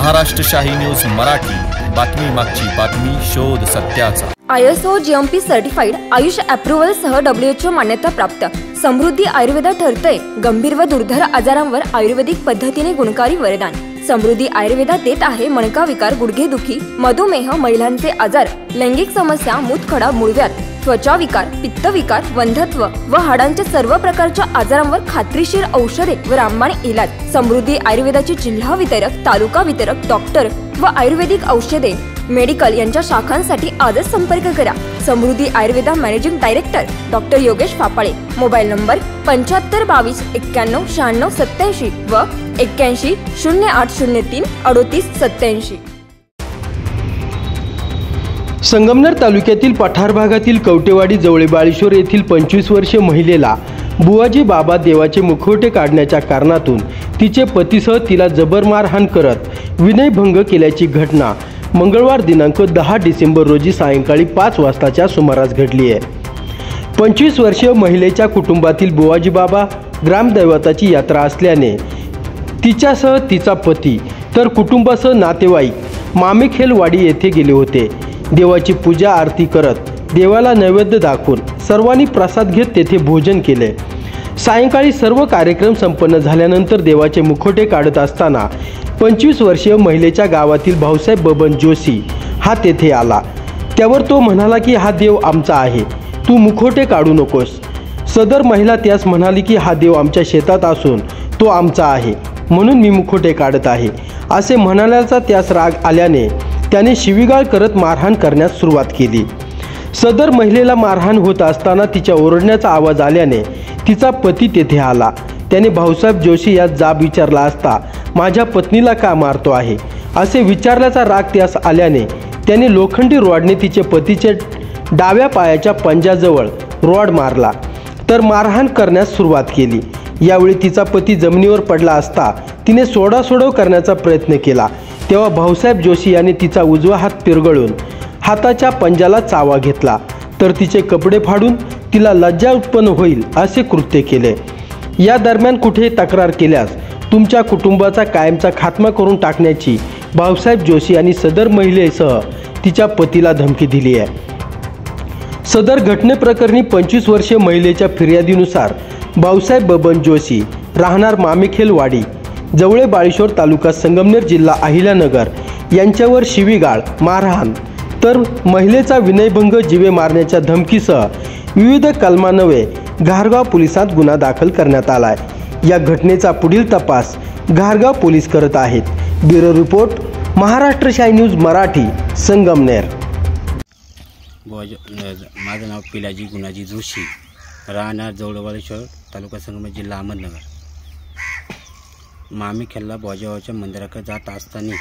महाराष्ट्र शाही न्यूज मराठी, बातमी मागची बातमी, शोध सत्याचा। ISO GMP certified Ayush approval सह WHO मान्यता प्राप्त समृद्धी आयुर्वेदा ठरतय गंभीर व दुर्धर आजारांवर आयुर्वेदिक पद्धतीने गुणकारी वरदान। समृद्धी आयुर्वेदा देत आहे मणका विकार, गुडघेदुखी, मधुमेह, महिलांचे आजार, लैंगिक समस्या, मूतखडा, मूळव्याध, त्वचा विकार, पित्त विकार, वंध्यत्व व हाडांच्या सर्व प्रकारच्या आजारांवर खात्रीशीर औषधे व रामबाण इलाज। समृद्धी आयुर्वेदाची जिल्हा वितरक, तालुका वितरक, डॉक्टर व आयुर्वेदिक औषधे मेडिकल यांच्या शाखांसाठी आजच संपर्क करा। Samruddhi Ayurveda managing director doctor Yogesh Phapale. Mobile number 75 22 91 96 87 व 81 0803 38 87। संगमनेर तालुक्यातील पठार भागातील कवटेवाडी जवळ बाळेश्वर येथील 25 वर्षीय महिलेला बुवाजी बाबा देवाचे मुखवटे काढण्याच्या कारणातून तिचे पतीसह तिला जबर मारहाण करत विनयभंग केल्याची घटना मंगळवार दिनांक 10 डिसेंबर रोजी सायंकाळी 5 वाजताच्या सुमारास घडली आहे। 25 वर्षीय महिलेच्या कुटुंबातील बुवाजी बाबा ग्रामदैवताची यात्रा असल्याने तिच्यासह तिचा पती तर कुटुंबासह नातेवाईक मामेखेलवाडी येथे गेले होते। देवाची पूजा आरती करत देवाला नैवेद्य दाखवून सर्वांनी प्रसाद घेत तेथे भोजन केले। सायंकाळी सर्व कार्यक्रम संपन्न झाल्यानंतर देवाचे मुखवटे काढत असताना 25 वर्षीय महिलेच्या गावातील भाऊसाहेब बबन जोशी हा तेथे आला। त्यावर तो म्हणाला की हा देव आमचा आहे, तू मुखवटे काढू नकोस। सदर महिला त्यास म्हणाली की हा देव आमच्या शेतात असून तो आमचा आहे, म्हणून मी मुखवटे काढत आहे असे म्हणाल्याचा त्यास राग आल्याने त्याने शिवीगाळ करत मारहाण करण्यास सुरुवात केली। सदर महिलेला मारहाण होत असताना तिच्या ओरडण्याचा आवाज आल्याने तिचा पती तेथे आला। त्याने भाऊसाहेब जोशी यास जाब विचारला असता माझ्या पत्नीला का मारतो आहे असे विचारल्याचा राग त्यास आल्याने त्याने लोखंडी रॉडने तिचे पतीचे डाव्या पायाच्या पंजाजवळ रॉड मारला तर मारहाण करण्यास सुरुवात केली। यावेळी तिचा पती जमिनीवर पडला असता तिने सोडासोडव करण्याचा प्रयत्न केला तेव्हा भाऊसाहेब जोशी यांनी तिचा उजवा हात पिरगळून हाताच्या पंजाला चावा घेतला तर तिचे कपडे फाडून तिला लज्जा उत्पन्न होईल असे कृत्य केले। या दरम्यान कुठे तक्रार केल्यास तुमच्या कुटुंबाचा कायमचा खात्मा करून टाकण्याची भाऊसाहेब जोशी यांनी सदर महिलेसह तिच्या पतीला धमकी दिली आहे। सदर घटनेप्रकरणी 25 वर्षीय महिलेच्या फिर्यादीनुसार भाऊसाहेब बबन जोशी राहणार मामेखेलवाडी जवळे बाळेश्वर तालुका संगमनेर जिल्हा अहिल्यानगर यांच्यावर शिवीगाळ, मारहाण तर महिलेचा विनयभंग, जीवे मारण्याच्या धमकीसह विविध कलमान्वये घारगाव पोलिसात गुन्हा दाखल करण्यात आलाय। या घटनेचा पुढील तपास घारगाव पोलीस करत आहेत। ब्युरो रिपोर्ट, महाराष्ट्र शाही न्यूज मराठी, संगमनेर। माझं नाव पिलाजी गुणाजी जोशी, राहणार जवळबाळेश्वर तालुका संगमनेर जिल्हा अहमदनगर। मामेखेलला बोजाबाबाच्या मंदिराकडे जात असताना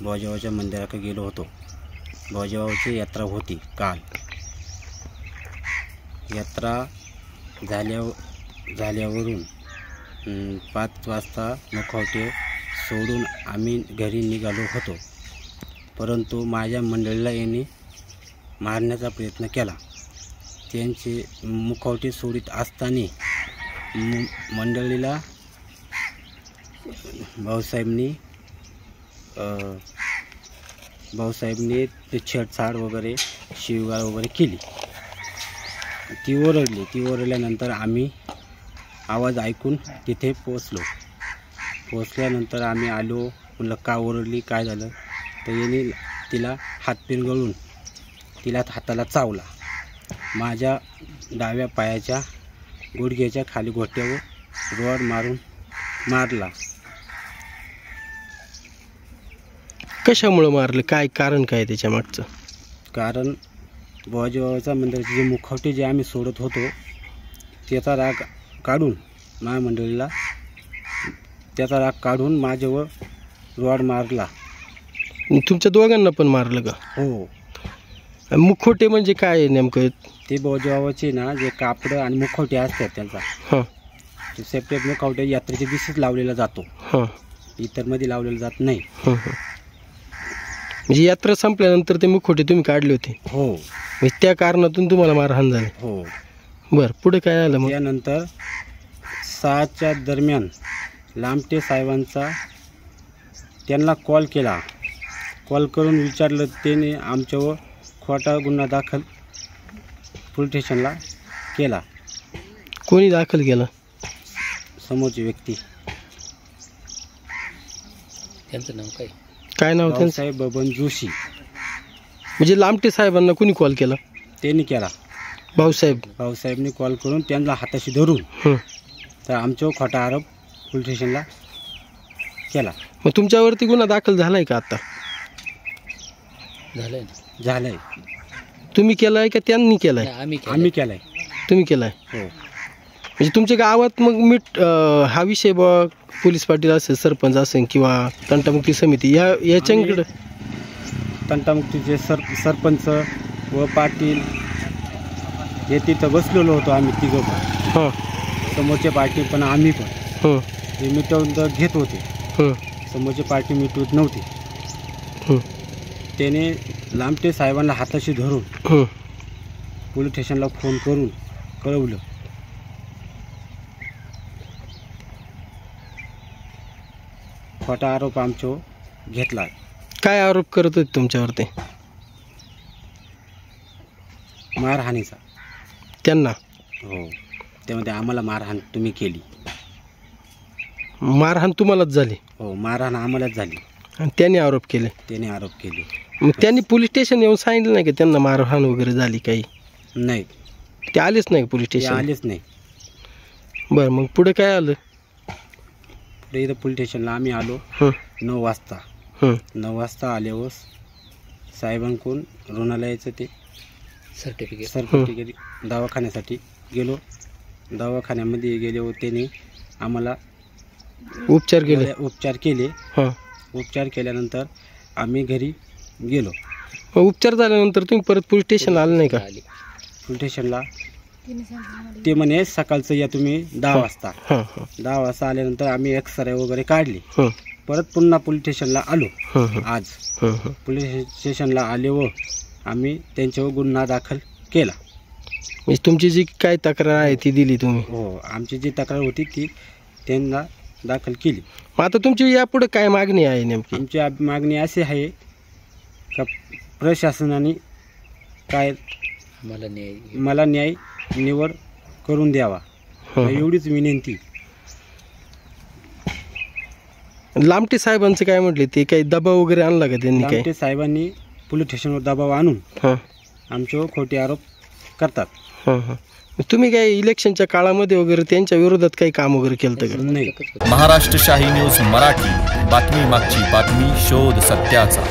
बोजाबाबाच्या मंदिराकडे गेलो होतो। बोजाबाबाची यात्रा होती काल। यात्रा झाल्यावरून 5 वाजता मुखवटे सोडून आम्ही घरी निघालो होतो, परंतु माझ्या मंडळीला यांनी मारण्याचा प्रयत्न केला। त्यांचे मुखवटे सोडित असताना मंडळीला भाऊसाहेबनी छेडछाड वगैरे शिवीगाळ वगैरे केली। ती ओरडल्यानंतर आम्ही आवाज ऐकून तिथे पोचल्यानंतर आम्ही आलो। म्हणलं का ओरडली, काय झालं, तर यांनी तिला हात पिरगळून तिला हाताला चावला। माझ्या डाव्या पायाच्या गुडघ्याच्या खाली घोट्यावर रॉड मारून मारला। कशामुळे मारलं, काय कारण काय त्याच्या मागचं? कारण बोजाबाबाच्या मंदिराचे जे मुखवटे जे आम्ही सोडत होतो त्याचा राग काढून माझ्या मंडळीला माझ्यावर रॉड मारला। तुमच्या दोघांना पण मारलं का? हो। मुखवटे म्हणजे काय नेमकं? ते बोजाबाबाचे ना जे कापड आणि मुखवटे असतात त्यांचा ते सेपरेट मुखवटे यात्रेच्या दिवशीच लावलेला जातो, इतर मध्ये लावलेला जात नाही। म्हणजे यात्रा संपल्यानंतर ते मुखवटे तुम्ही काढले होते? हो। म्हणजे त्या कारणातून तुम्हाला मारहाण झाली? हो। बरं, पुढे काय झालं मग? त्यानंतर 6च्या दरम्यान लामटे साहेबांचा त्यांना कॉल केला. कॉल करून विचारलं. त्याने आमच्यावर खोटा गुन्हा दाखल पोलीस स्टेशनला केला. कोणी दाखल केला? समोरची व्यक्ती. त्यांचं नाव काय? काय नाव त्यांचं? साहेब बबन जोशी. म्हणजे लामटे साहेबांना कोणी कॉल केला? त्यांनी केला. भाऊसाहेबनी कॉल करून त्यांना हाताशी धरून तर आमच्यावर खोटा आरोप पोलीस स्टेशनला केला. मग तुमच्यावरती गुन्हा दाखल झालाय का आता? झालंय. झालंय. तुम्ही केलाय का त्यांनी केलाय? आम्ही केलाय. तुम्ही केलाय. हो. म्हणजे तुमच्या गावात मग हा विषय बघ पोलीस पाटील असेल, सरपंच असेल किंवा तंटामुक्ती समिती याच्याकडे तंटामुक्तीचे सरपंच व पाटील हे तिथं बसलेलो होतो आम्ही तिघं पण. हां. समोरचे पार्टी पण आम्ही पण हे मिटवून घेत होते. समोरचे पार्टी मिटवत नव्हती. त्याने लामटे साहेबांना हाताशी धरून पोलीस स्टेशनला फोन करून कळवलं. खोटा आरोप आमच्यावर घेतला. काय आरोप करत होते तुमच्यावरती? मारहाणीचा. त्यांना? हो. त्यामध्ये आम्हाला मारहाण तुम्ही केली. मारहाण तुम्हालाच झाली? हो, मारहाण आम्हालाच झाली. आणि त्यांनी आरोप केले? त्याने आरोप केले. मग त्यांनी पोलीस स्टेशन येऊन सांगितलं नाही की त्यांना मारहाण वगैरे झाली काही? नाही. ते आलेच नाही पोलीस स्टेशन? आलेच नाही. बरं, मग पुढे काय आलं? पुढे इथं पोलीस स्टेशनला आम्ही आलो 9 वाजता. 9 वाजता आल्यावर साहेबांकडून रुग्णालयाचं ते सर्टिफिकेट दवाखान्यासाठी गेलो. दवाखान्यामध्ये गेल्यावर त्याने आम्हाला उपचार केले. उपचार केल्यानंतर आम्ही घरी गेलो. उपचार झाल्यानंतर तुम्ही परत पोलीस स्टेशनला आले नाही का? पोलीस स्टेशनला ते म्हणे सकाळचं या तुम्ही 10 वाजता. 10 वाजता आल्यानंतर आम्ही एक्सरे वगैरे काढली. परत पुन्हा पोलीस स्टेशनला आलो. आज पोलीस स्टेशनला आल्यावर आम्ही त्यांच्यावर गुन्हा दाखल केला. म्हणजे तुमची जी काय तक्रार आहे ती दिली तुम्ही? हो, आमची जी तक्रार होती ती त्यांना दाखल केली. मग आता तुमची यापुढे काय मागणी आहे नेमकी? आमची मागणी अशी आहे का प्रशासनाने काय मला न्याय निवड करून द्यावा, एवढीच विनंती. लामटे साहेबांचं काय म्हटले? ते काही दबाव वगैरे आणला का त्यांनी? लामटे साहेबांनी पोलीस स्टेशनवर दबाव आणून आमच्यावर खोटे आरोप करतात. तुम्ही काय इलेक्शनच्या काळामध्ये वगैरे त्यांच्या विरोधात काही काम वगैरे केलं का? नाही. महाराष्ट्र शाही न्यूज मराठी, बातमी मागची बातमी, शोध सत्याचा.